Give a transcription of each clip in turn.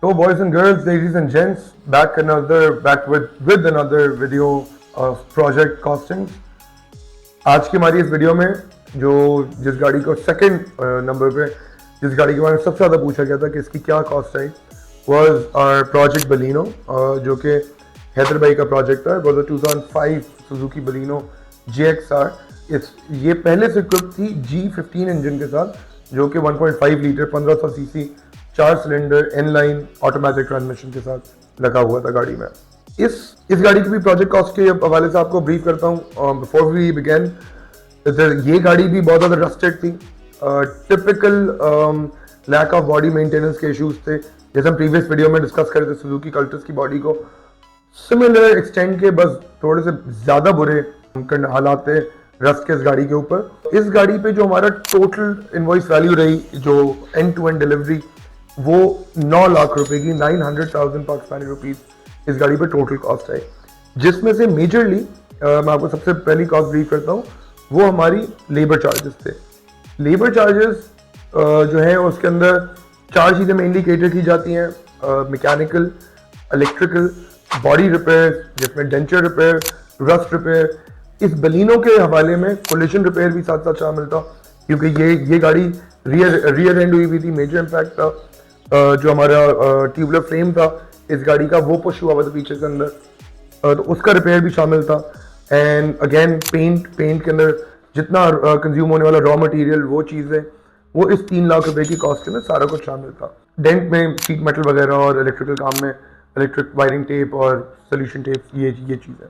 So, boys and girls, ladies and gents, back with another video of project costings. आज की हमारी इस video में जिस गाड़ी को सेकंड नंबर पे जिस गाड़ी के बारे में सबसे ज़्यादा पूछा गया था कि इसकी क्या cost I was our project Baleno, जो कि हैदर भाई का प्रोजेक्ट था। Was 2005 Suzuki Baleno GXR। ये पहले से इक्विप थी G15 इंजन के साथ, जो कि 1.5 litre 1500 CC 4 cylinder inline automatic transmission के साथ लगा हुआ था गाड़ी में। इस गाड़ी की भी प्रोजेक्ट कॉस्ट के हवाले से आपको ब्रीफ करता हूँ। बिफोर वी बिगेन, ये गाड़ी भी बहुत ज़्यादा रस्टेड थी। Typical lack of body maintenance के इश्यूज थे, जैसे हम प्रीवियस वीडियो में डिस्कस कर रहे थे सुजुकी कल्टस की बॉडी को। सिमिलर एक्सटेंड के बस थोड़े से ज़्यादा बुरे हालात थे रस्ट के इस गाड़ी के ऊपर। इस गाड़ी पे जो हमारा टोटल इनवॉइस वैल्यू रही, जो एंड टू एंड डिलीवरी, वो 9 लाख रुपए की 900,000 पाकिस्तानी रुपीस इस गाड़ी पे टोटल कॉस्ट है, जिसमें से मेजरली मैं आपको सबसे पहली कॉस्ट ब्रीफ करता हूँ, वो हमारी लेबर चार्जेस थे। लेबर चार्जेस जो है उसके अंदर 4 चीज़ें मेनली केटर की जाती हैं: मैकेनिकल, इलेक्ट्रिकल, बॉडी रिपेयर जिसमें डेंचर रिपेयर, रस्ट रिपेयर। इस बलिनो के हवाले में कोलिजन रिपेयर भी साथ साथ शामिल था, क्योंकि ये गाड़ी रियर एंड हुई हुई थी। मेजर इम्पैक्ट था जो हमारा ट्यूबुलर फ्रेम था इस गाड़ी का, वो पुश हुआ हुआ था पीछे के अंदर, तो उसका रिपेयर भी शामिल था। एंड अगेन पेंट के अंदर जितना कंज्यूम होने वाला रॉ मटेरियल, वो चीज़ें, वो इस 3 लाख रुपए की कॉस्ट के अंदर सारा कुछ शामिल था। डेंट में शीट मेटल वगैरह और इलेक्ट्रिकल काम में इलेक्ट्रिक वायरिंग टेप और सोल्यूशन टेप, ये चीज़ें।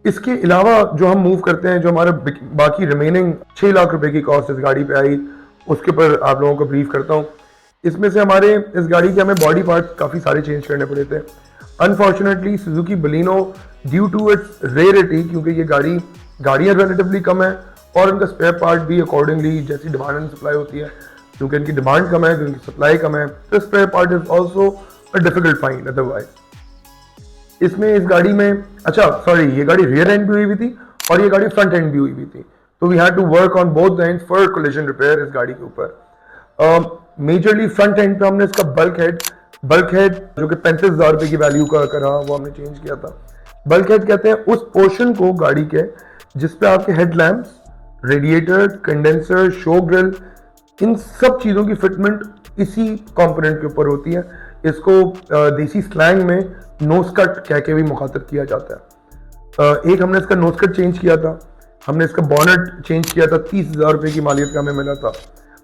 इसके अलावा जो हम मूव करते हैं, जो हमारा बाकी रिमेनिंग 6 लाख रुपए की कॉस्ट इस गाड़ी पे आई, उसके ऊपर आप लोगों को ब्रीफ करता हूँ। इसमें से हमारे इस गाड़ी के हमें बॉडी पार्ट्स काफ़ी सारे चेंज करने पड़े थे। Unfortunately Suzuki Baleno, due to its rarity, क्योंकि ये गाड़ियाँ रिलेटिवली कम है और इनका स्पेयर पार्ट भी अकॉर्डिंगली जैसी डिमांड एंड सप्लाई होती है, क्योंकि इनकी डिमांड कम है, क्योंकि सप्लाई कम है, तो spare part is also a difficult find otherwise. इसमें इस गाड़ी में ये गाड़ी रियर एंड भी हुई हुई थी और ये गाड़ी फ्रंट एंड भी हुई हुई थी, तो we had to work on both the ends for collision repair इस गाड़ी के ऊपर। मेजरली फ्रंट एंड पे हमने इसका बल्क हेड जो कि 35,000 रुपए की वैल्यू का रहा, वो हमने चेंज किया था। बल्क हेड कहते हैं उस पोर्शन को गाड़ी के जिसपे आपके headlamps, radiator, condenser, show grille, इन सब चीज़ों की फिटमेंट इसी कंपोनेंट के ऊपर होती है। इसको देसी स्लैंग में नोस्कट कह के भी मुखातब किया जाता है। एक हमने इसका नोस्कट चेंज किया था, हमने इसका बॉनेट चेंज किया था, 30,000 रुपए की मालियत का हमें मिला था।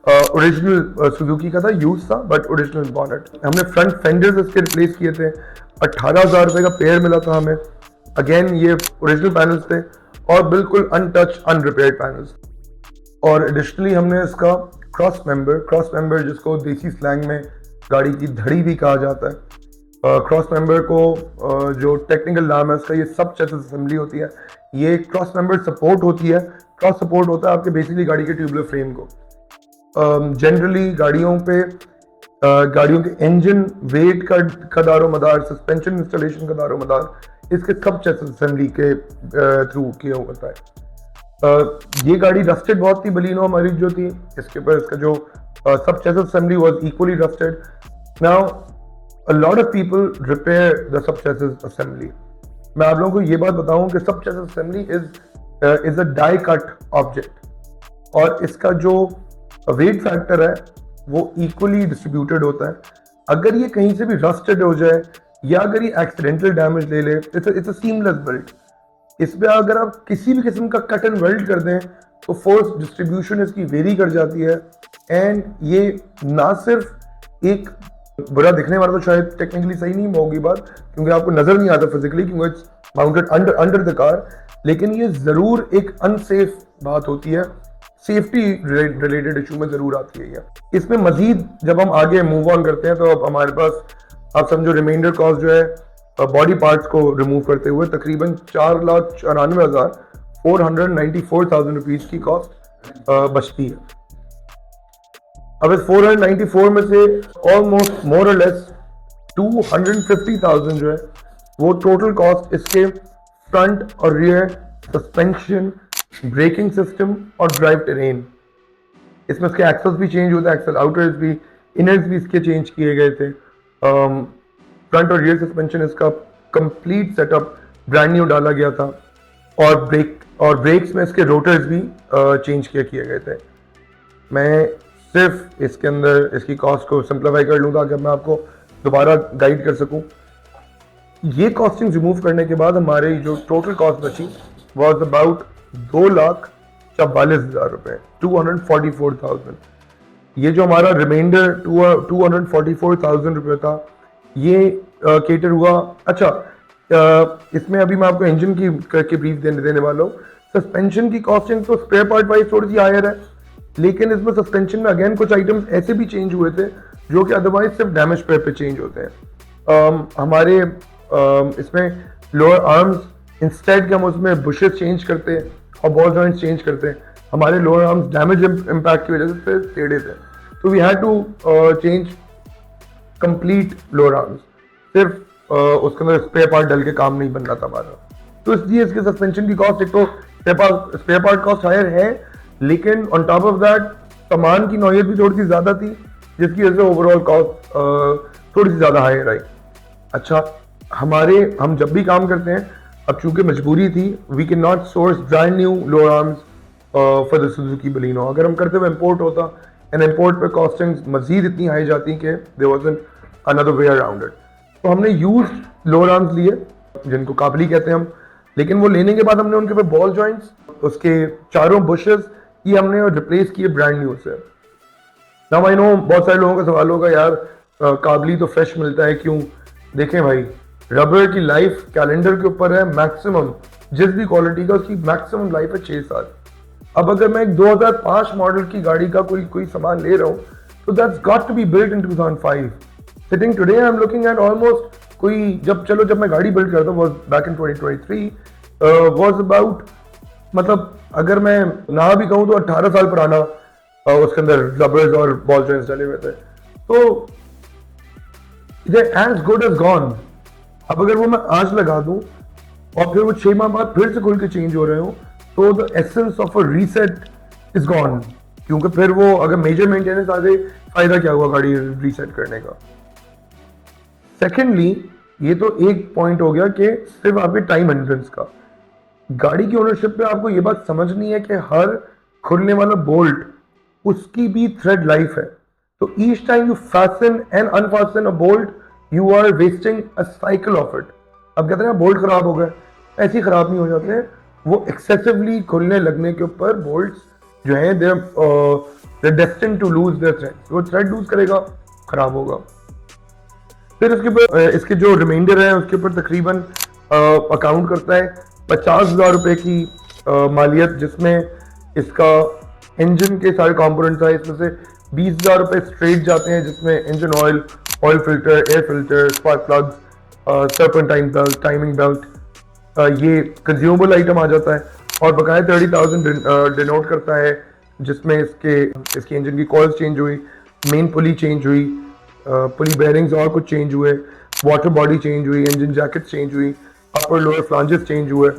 ओरिजिनल सुजुकी का था, यूज था, बट ओरिजिनल बॉनेट। हमने फ्रंट फेंडर्स इसके रिप्लेस किए थे, 18,000 रुपए का पेयर मिला था हमें। अगेन ये ओरिजिनल पैनल्स थे और बिल्कुल अनटच अनरिपेयर्ड पैनल्स। और एडिशनली हमने इसका क्रॉस मेंबर जिसको देसी स्लैंग में गाड़ी की धड़ी भी कहा जाता है, क्रॉस मेंबर को जो टेक्निकल नाम है इसका, ये सब चेसिस असेंबली होती है। ये क्रॉस मेंबर सपोर्ट होती है, क्रॉस सपोर्ट होता है आपके बेसिकली गाड़ी के ट्यूबुलर फ्रेम को। जनरली गाड़ियों के इंजन वेट का दारो मदार, सस्पेंशन इंस्टॉलेशन का दारो मदार इसके सब चेसिस असेंबली के थ्रू किया होता है। ये गाड़ी रस्टेड बहुत थी, बलिनो हमारी जो थी, इसके ऊपर इसका जो sub chassis assembly was equally rusted. Now a lot of people repair the sub chassis assembly. मैं आप लोगों को ये बात बताऊं कि sub chassis assembly is a die cut object, और इसका जो वेट फैक्टर है वो इक्वली डिस्ट्रीब्यूटेड होता है। अगर ये कहीं से भी रस्टेड हो जाए या अगर ये एक्सीडेंटल डैमेज ले ले, इट्स अ सीमलेस बिल्ड। इस पे अगर आप किसी भी किस्म का कट एंड वेल्ड कर दें तो फोर्स डिस्ट्रीब्यूशन इसकी वेरी कर जाती है। एंड ये ना सिर्फ एक बुरा दिखने वाला, तो शायद टेक्निकली सही नहीं होगी बात, क्योंकि आपको नजर नहीं आता फिजिकली, क्योंकि it's mounted under the car, लेकिन ये जरूर एक अनसेफ बात होती है, सेफ्टी रिलेटेड इशू में जरूर आती है। इसमें मजीद जब हम आगे मूव ऑन करते हैं तो अब हमारे पास आप समझो रिमाइंडर कॉस्ट जो है बॉडी पार्ट्स को रिमूव करते हुए तकरीबन 4,94,494 रुपीज की कॉस्ट बचती है। अब इस 494 में से ऑलमोस्ट मोर और लेस 250,000 जो है वो टोटल कॉस्ट इसके फ्रंट और रियर सस्पेंशन, ब्रेकिंग सिस्टम और ड्राइव टेरेन, इसमें इसके एक्सेस भी चेंज होता है, एक्सेल आउटर्स भी, इनर्स भी इसके चेंज किए गए थे। फ्रंट और रियर सस्पेंशन इसका कंप्लीट सेटअप ब्रांड न्यू डाला गया था, और ब्रेक्स में इसके रोटर्स भी चेंज किए गए थे। मैं सिर्फ इसके अंदर इसकी कॉस्ट को सिंप्लीफाई कर लूँ ताकि मैं आपको दोबारा गाइड कर सकूँ। ये कॉस्टिंग रिमूव करने के बाद हमारे जो टोटल कॉस्ट बची वॉज अबाउट 2,44,000 रुपये, 244,000। ये जो हमारा रिमाइंडर 244,000 रुपये था, ये केटर हुआ। अच्छा, इसमें अभी मैं आपको इंजन की करके ब्रीफ देने वाला हूँ। सस्पेंशन की कॉस्टिंग तो स्पेयर पार्ट वाइज थोड़ी सी हायर है, लेकिन इसमें सस्पेंशन में अगेन कुछ आइटम्स ऐसे भी चेंज हुए थे जो कि अदरवाइज सिर्फ डैमेज पे चेंज होते हैं। हमारे इसमें लोअर आर्म्स इंस्टेड के हम उसमें बुशेस चेंज करते हैं और बॉल जॉइंट्स चेंज करते हैं। हमारे लोअर आर्म्स डैमेज इम्पैक्ट की वजह से टेढ़े थे, तो we had to change complete lower arms. सिर्फ उसके अंदर स्पेयर पार्ट डल के काम नहीं बन रहा था हमारा, तो इसलिए इसके सस्पेंशन की कॉस्ट, एक तो स्पेयर पार्ट कॉस्ट हायर है, लेकिन ऑन टॉप ऑफ दैट सामान की नौयत भी थोड़ी सी ज़्यादा थी, जिसकी वजह से ओवरऑल कॉस्ट थोड़ी सी ज़्यादा हायर आई। अच्छा, हम जब भी काम करते हैं, अब चूंकि मजबूरी थी, we can not source brand new lower arms for the Suzuki Baleno. अगर हम करते हुए इम्पोर्ट होता, एंड इम्पोर्ट पे कॉस्टिंग्स मजीद इतनी हाई जाती कि there wasn't another way around it. तो हमने यूज्ड लोअर आर्म्स लिए, जिनको काबली कहते हैं हम, लेकिन वो लेने के बाद हमने उनके पे बॉल जॉइंट्स, उसके चारों बुशेस, ये हमने रिप्लेस किए ब्रांड न्यू से। नाउ आई नो बहुत सारे लोगों का सवाल होगा, यार काबली तो फ्रेश मिलता है क्यों? देखें भाई, रबर की लाइफ कैलेंडर के ऊपर है, मैक्सिमम जिस भी क्वालिटी का उसकी मैक्सिमम लाइफ है 6 साल। अब अगर मैं एक 2005 मॉडल की गाड़ी का कोई सामान ले रहा हूँ, तो that's got to be built in 2005। Sitting today I am looking at almost कोई, जब मैं गाड़ी बिल्ड करता was back in 2023, was about, मतलब अगर मैं ना भी कहूँ तो 18 साल पुराना उसके अंदर रबर्स और बॉल जॉइंट्स डले हुए थे, तो it as good as gone. अब अगर वो मैं आज लगा दूं और फिर वो 6 माह बाद फिर से खुल के चेंज हो रहे हो, तो the essence of a reset is gone, क्योंकि फिर वो अगर मेजर मेंटेनेंस आ गई, फायदा क्या हुआ गाड़ी रीसेट करने का। सेकेंडली, ये तो एक पॉइंट हो गया कि सिर्फ आपके टाइम एंड्रेंस का। गाड़ी की ओनरशिप पे आपको ये बात समझनी है कि हर खुलने वाला बोल्ट, उसकी भी थ्रेड लाइफ है। तो each time you fasten and unfasten a bolt, you are wasting a cycle of it. अब कहते हैं बोल्ट खराब हो गए, ऐसे ही खराब नहीं हो जाते हैं, वो एक्सेसिवली खुलने लगने के ऊपर बोल्ट्स जो है they destined to lose their thread, वो थ्रेड लूज करेगा, खराब होगा। फिर इसके ऊपर इसके जो रिमाइंडर है उसके ऊपर तकरीबन अकाउंट करता है 50,000 रुपए की मालियत, जिसमें इसका इंजन के सारे कंपोनेंट्स आए। इसमें से 20,000 रुपए स्ट्रेट जाते हैं, जिसमें engine oil, oil filter, air filter, spark plugs, serpentine belt, timing belt, ये कंज्यूमेबल आइटम आ जाता है। और बकाया 30,000 डिनोट करता है, जिसमें इसकी इंजन की कॉइल्स चेंज हुई, मेन पुली चेंज हुई, पुली बेयरिंग्स और कुछ चेंज हुए, वाटर बॉडी चेंज हुई, इंजन जैकेट चेंज हुई, अपर लोअर फ्लांजेस चेंज हुए।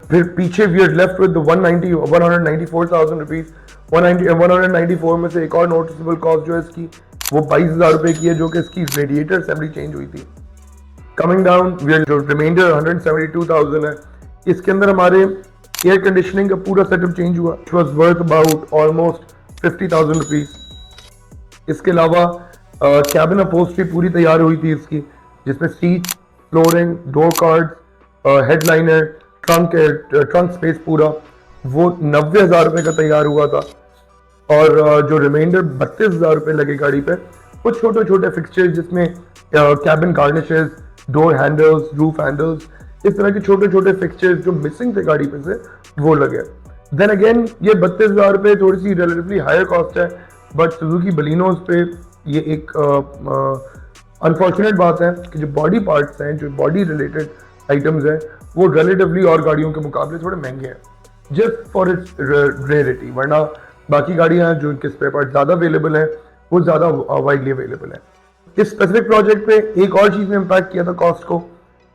फिर पीछे we are left with 194,000 rupees. 194 में से एक और नोटिसेबल कॉस्ट जो है इसकी, वो 22,000 रुपए की है, जो कि इसकी रेडिएटर असेंबली चेंज हुई थी। कमिंग डाउन, जो रिमाइंडर 172,000 है, इसके अंदर हमारे एयर कंडीशनिंग का पूरा सेटअप चेंज हुआ, it was worth about almost 50,000 rupees. इसके अलावा कैबिन अपहोल्स्ट्री पूरी तैयार हुई थी इसकी, जिसमें seat, flooring, door cards, headliner, trunk space पूरा, वो 90,000 रुपये का तैयार हुआ था। और जो रिमाइंडर 32,000 रुपये लगे गाड़ी पे, कुछ छोटे छोटे फिक्सचर्स, जिसमें cabin garnishes, door handles, roof handles, इस तरह के छोटे छोटे फिक्सचर्स जो मिसिंग थे गाड़ी पे से, वो लगे। देन अगेन, ये 32,000 रुपये थोड़ी सी रिलेटिवली हायर कॉस्ट है, बट सुजुकी बलिनोज पे ये एक अनफॉर्चुनेट बात है कि जो बॉडी पार्ट्स हैं, जो बॉडी रिलेटेड आइटम्स हैं, वो रिलेटिवली और गाड़ियों के मुकाबले थोड़े महंगे हैं, जस्ट फॉर इट्स रेयरिटी। वरना बाकी गाड़ियाँ जो इनके स्पेयर पार्ट ज़्यादा अवेलेबल हैं, वो ज़्यादा वाइडली अवेलेबल है। इस स्पेसिफिक प्रोजेक्ट पे एक और चीज़ ने इम्पैक्ट किया था कॉस्ट को,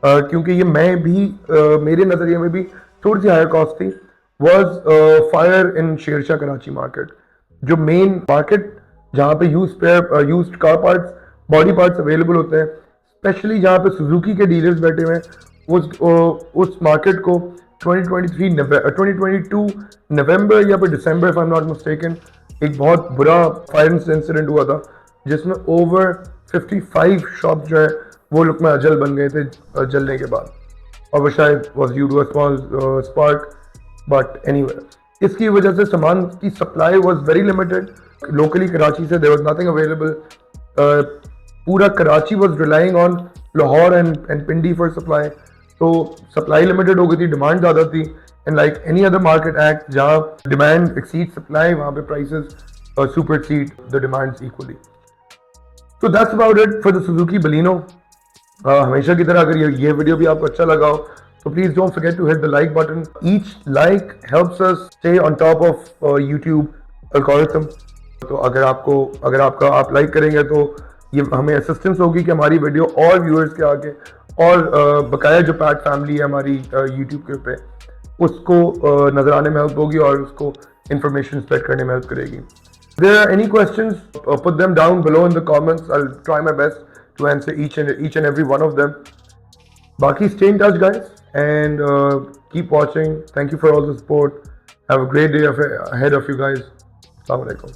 क्योंकि ये मेरे नज़रिए में भी थोड़ी सी हायर कॉस्ट थी, was fire in Shershah Karachi market. जो मेन मार्केट जहाँ पे used car parts body parts available होते हैं, स्पेशली जहाँ पे सुजुकी के डीलर्स बैठे हुए हैं। उस मार्केट को 2022 नवंबर या फिर दिसंबर, if I am not mistaken, एक बहुत बुरा फायर इंसिडेंट हुआ था जिसमें ओवर 55 शॉप जो है वो लुकमा अजल बन गए थे जलने के बाद, और वो शायद was due to a small spark, but anyway इसकी वजह से सामान की supply was very limited. Locally Karachi से देयर वाज नथिंग अवेलेबल। पूरा Karachi was relying on Lahore and Pindi for supply. तो सप्लाई लिमिटेड हो गई थी, डिमांड ज़्यादा थी, and like any other market act जहाँ डिमांड एक्सीड सप्लाई, वहाँ पे prices supersede the demands equally. तो that's about it for the Suzuki Baleno. हमेशा की तरह अगर ये वीडियो भी आपको अच्छा लगा हो तो please don't forget to hit the like button. Each like helps us stay on top of YouTube algorithm. तो अगर आप लाइक करेंगे तो ये हमें असिस्टेंस होगी कि हमारी वीडियो और व्यूअर्स के आगे और बकाया जो पैट फैमिली है हमारी यूट्यूब के पे उसको नजर आने में हेल्प होगी और उसको इंफॉर्मेशन स्प्रेड करने में हेल्प करेगी। There are any questions, put them down below in the comments. I'll try my best to answer each and every one of them. Baki, stay in touch, guys, and keep watching. Thank you for all the support. Have a great day ahead of you guys. Assalamu alaikum.